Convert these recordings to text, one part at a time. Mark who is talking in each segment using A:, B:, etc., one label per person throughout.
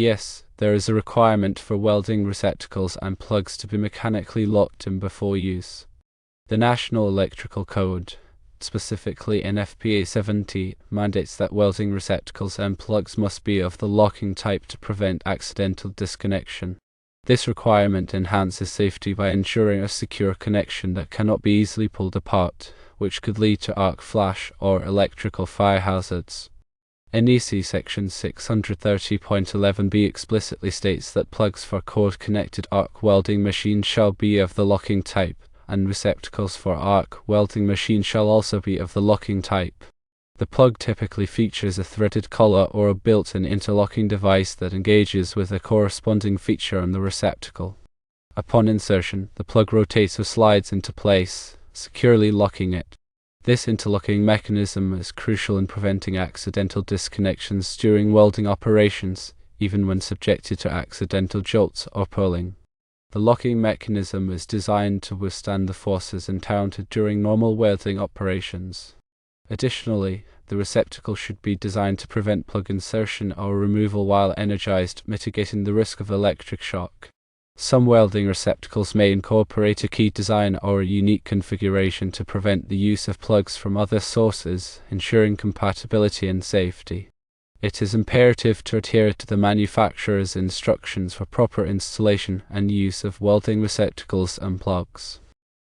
A: Yes, there is a requirement for welding receptacles and plugs to be mechanically locked in before use. The National Electrical Code, specifically NFPA 70, mandates that welding receptacles and plugs must be of the locking type to prevent accidental disconnection. This requirement enhances safety by ensuring a secure connection that cannot be easily pulled apart, which could lead to arc flash or electrical fire hazards. NEC Section 630.11b explicitly states that plugs for cord-connected arc welding machines shall be of the locking type, and receptacles for arc welding machines shall also be of the locking type. The plug typically features a threaded collar or a built-in interlocking device that engages with a corresponding feature on the receptacle. Upon insertion, the plug rotates or slides into place, securely locking it. This interlocking mechanism is crucial in preventing accidental disconnections during welding operations, even when subjected to accidental jolts or pulling. The locking mechanism is designed to withstand the forces encountered during normal welding operations. Additionally, the receptacle should be designed to prevent plug insertion or removal while energized, mitigating the risk of electric shock. Some welding receptacles may incorporate a key design or a unique configuration to prevent the use of plugs from other sources, ensuring compatibility and safety. It is imperative to adhere to the manufacturer's instructions for proper installation and use of welding receptacles and plugs.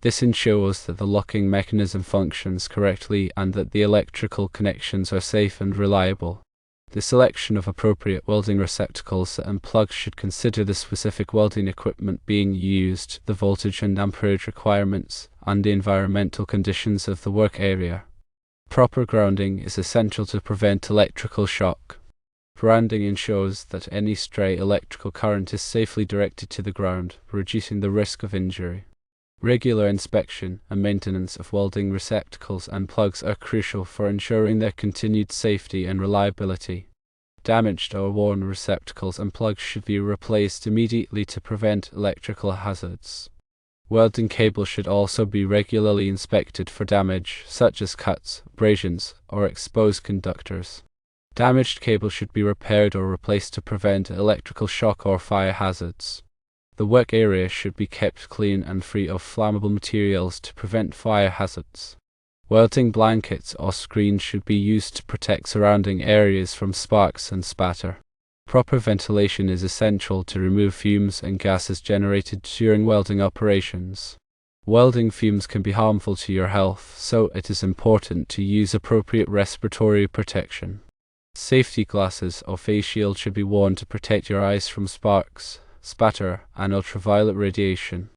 A: This ensures that the locking mechanism functions correctly and that the electrical connections are safe and reliable. The selection of appropriate welding receptacles and plugs should consider the specific welding equipment being used, the voltage and amperage requirements, and the environmental conditions of the work area. Proper grounding is essential to prevent electrical shock. Grounding ensures that any stray electrical current is safely directed to the ground, reducing the risk of injury. Regular inspection and maintenance of welding receptacles and plugs are crucial for ensuring their continued safety and reliability. Damaged or worn receptacles and plugs should be replaced immediately to prevent electrical hazards. Welding cables should also be regularly inspected for damage, such as cuts, abrasions, or exposed conductors. Damaged cables should be repaired or replaced to prevent electrical shock or fire hazards. The work area should be kept clean and free of flammable materials to prevent fire hazards. Welding blankets or screens should be used to protect surrounding areas from sparks and spatter. Proper ventilation is essential to remove fumes and gases generated during welding operations. Welding fumes can be harmful to your health, so it is important to use appropriate respiratory protection. Safety glasses or face shield should be worn to protect your eyes from sparks, spatter, and ultraviolet radiation.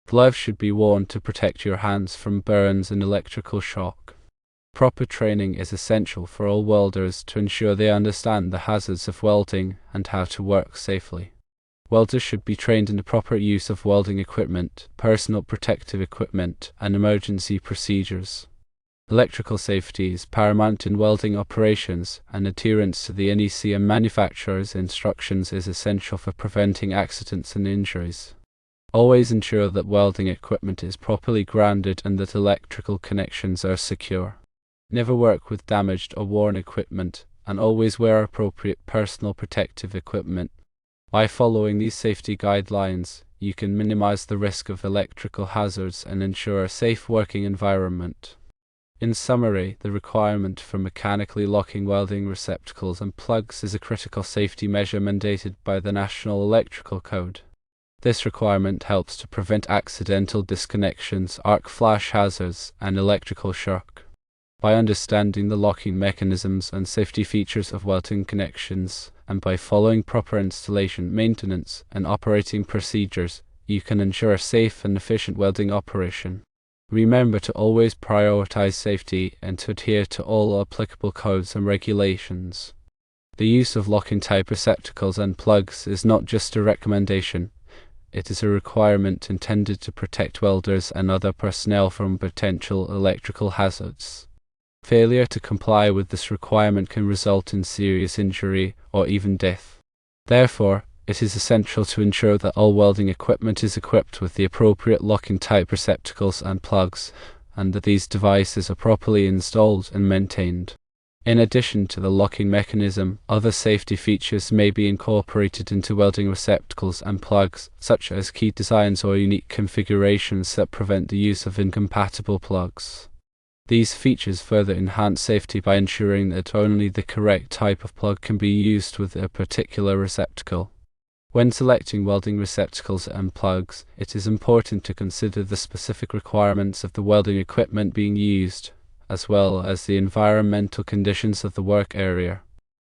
A: Gloves should be worn to protect your hands from burns and electrical shock. Proper training is essential for all welders to ensure they understand the hazards of welding and how to work safely. Welders should be trained in the proper use of welding equipment, personal protective equipment, and emergency procedures. Electrical safety is paramount in welding operations, and adherence to the NEC and manufacturer's instructions is essential for preventing accidents and injuries. Always ensure that welding equipment is properly grounded and that electrical connections are secure. Never work with damaged or worn equipment, and always wear appropriate personal protective equipment. By following these safety guidelines, you can minimize the risk of electrical hazards and ensure a safe working environment. In summary, the requirement for mechanically locking welding receptacles and plugs is a critical safety measure mandated by the National Electrical Code. This requirement helps to prevent accidental disconnections, arc flash hazards, and electrical shock. By understanding the locking mechanisms and safety features of welding connections, and by following proper installation, maintenance, and operating procedures, you can ensure a safe and efficient welding operation. Remember to always prioritize safety and to adhere to all applicable codes and regulations. The use of locking type receptacles and plugs is not just a recommendation, it is a requirement intended to protect welders and other personnel from potential electrical hazards. Failure to comply with this requirement can result in serious injury or even death. Therefore, it is essential to ensure that all welding equipment is equipped with the appropriate locking type receptacles and plugs, and that these devices are properly installed and maintained. In addition to the locking mechanism, other safety features may be incorporated into welding receptacles and plugs, such as key designs or unique configurations that prevent the use of incompatible plugs. These features further enhance safety by ensuring that only the correct type of plug can be used with a particular receptacle. When selecting welding receptacles and plugs, it is important to consider the specific requirements of the welding equipment being used, as well as the environmental conditions of the work area.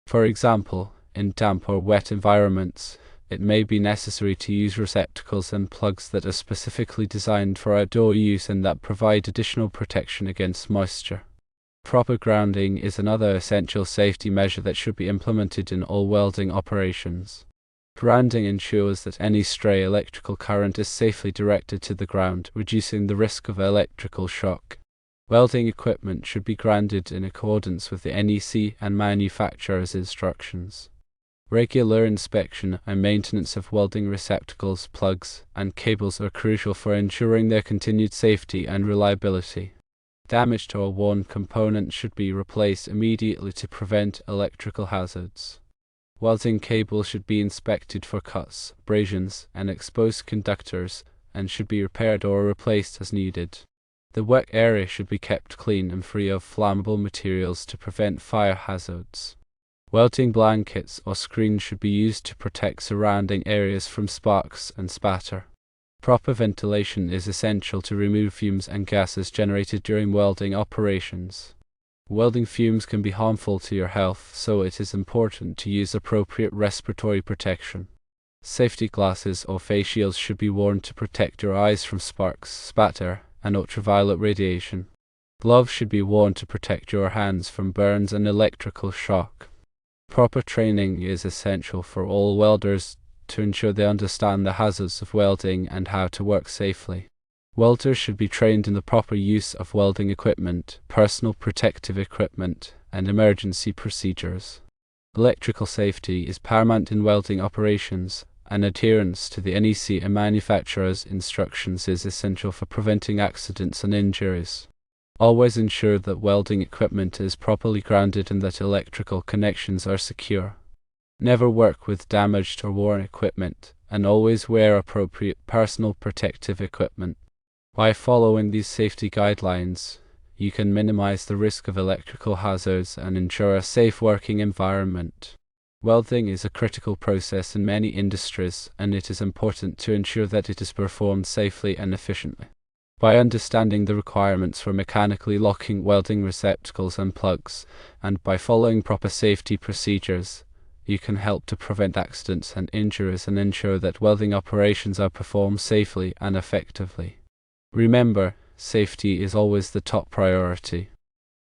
A: For example, in damp or wet environments, it may be necessary to use receptacles and plugs that are specifically designed for outdoor use and that provide additional protection against moisture. Proper grounding is another essential safety measure that should be implemented in all welding operations. Grounding ensures that any stray electrical current is safely directed to the ground, reducing the risk of electrical shock. Welding equipment should be grounded in accordance with the NEC and manufacturer's instructions. Regular inspection and maintenance of welding receptacles, plugs, and cables are crucial for ensuring their continued safety and reliability. Damaged or worn components should be replaced immediately to prevent electrical hazards. Welding cables should be inspected for cuts, abrasions, and exposed conductors, and should be repaired or replaced as needed. The work area should be kept clean and free of flammable materials to prevent fire hazards. Welding blankets or screens should be used to protect surrounding areas from sparks and spatter. Proper ventilation is essential to remove fumes and gases generated during welding operations. Welding fumes can be harmful to your health, so it is important to use appropriate respiratory protection. Safety glasses or face shields should be worn to protect your eyes from sparks, spatter, and ultraviolet radiation. Gloves should be worn to protect your hands from burns and electrical shock. Proper training is essential for all welders to ensure they understand the hazards of welding and how to work safely. Welders should be trained in the proper use of welding equipment, personal protective equipment, and emergency procedures. Electrical safety is paramount in welding operations, and adherence to the NEC and manufacturer's instructions is essential for preventing accidents and injuries. Always ensure that welding equipment is properly grounded and that electrical connections are secure. Never work with damaged or worn equipment, and always wear appropriate personal protective equipment. By following these safety guidelines, you can minimize the risk of electrical hazards and ensure a safe working environment. Welding is a critical process in many industries, and it is important to ensure that it is performed safely and efficiently. By understanding the requirements for mechanically locking welding receptacles and plugs, and by following proper safety procedures, you can help to prevent accidents and injuries and ensure that welding operations are performed safely and effectively. Remember, safety is always the top priority.